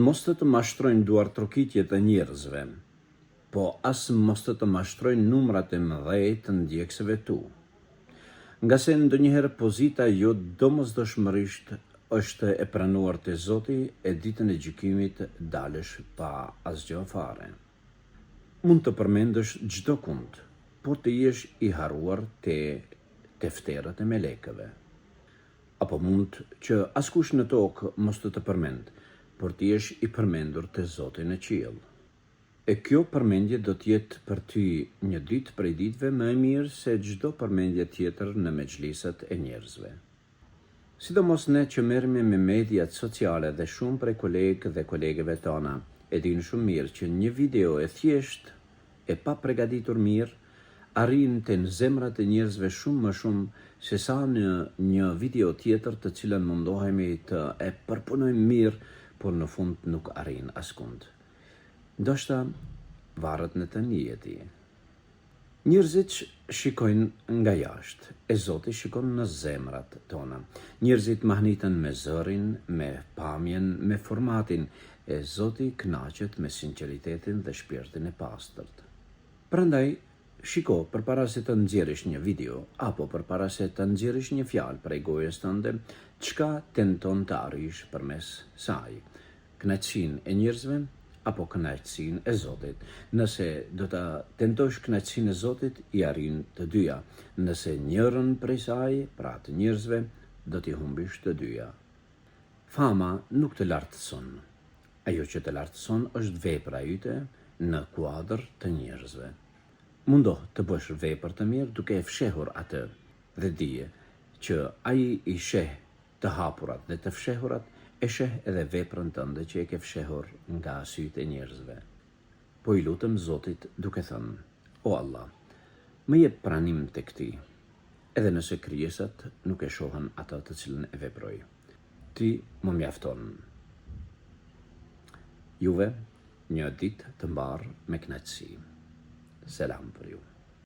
mos të mashtrojnë duartrokitjet e njerëzve, po as mos të mashtrojnë numrat e mëdhej të ndjekësve tu. Nga se ndonjëherë pozita jo domosdoshmërisht është e pranuar te Zoti e ditën e gjykimit dalësh pa asgjë fare. Mund të përmendësh çdo kund, por të jesh i harruar te tefterët e melekëve. Apo mund që askush në tokë mos të përmend, por të jesh i përmendur te Zoti në qiell. E kjo përmendje do t'jetë për ty një ditë prej ditëve më e mirë se çdo përmendje tjetër në mexhlisat e njerëzve. Sidomos ne që merremi me mediat sociale dhe shumë prej kolegë dhe kolegeve tona, e dinë shumë mirë që një video e thjesht e pa përgatitur mirë arrin te në zemrat e njerëzve shumë më shumë se sa në një video tjetër të cilën mundohemi të e përpunojmë mirë, por në fund nuk arrin askund. Ndoshta varet në të njëjti. Njerëzit shikojnë nga jashtë, e Zoti shikon në zemrat tona. Njerëzit mahniten me zërin, me pamjen, me formatin, e Zoti kënaqet me sinqeritetin dhe shpirtin e pastërt. Prandaj, shiko përpara se të nxjerrësh një video, apo përpara se të nxjerrësh një fjalë prej gojës tënde, çka tenton të arrish përmes saj. Kënaqësinë e njerëzve apo kënaqësinë e Zotit. Nëse do ta tentosh kënaqësinë e Zotit, i arrin të dyja. Nëse njërën prej saj, pra të njerëzve, do t'i humbish të dyja. Fama nuk të lartëson. Ajo që të lartëson është vepra yte në kuadër të njerëzve. Mundoh të bësh vepër të mirë duke e fshehur atë dhe dije që ai i sheh të hapurat dhe të fshehurat e sheh edhe veprën tënde që e ke fshehur nga sytë e njerëzve. Po i lutem Zotit duke thënë: O Allah, më jep pranim tek Ti, edhe nëse krijesat nuk e shohin atë të cilën e veproj. Ti më mjafton. Juve një ditë të mbarë me kënaqësi. Selam për ju.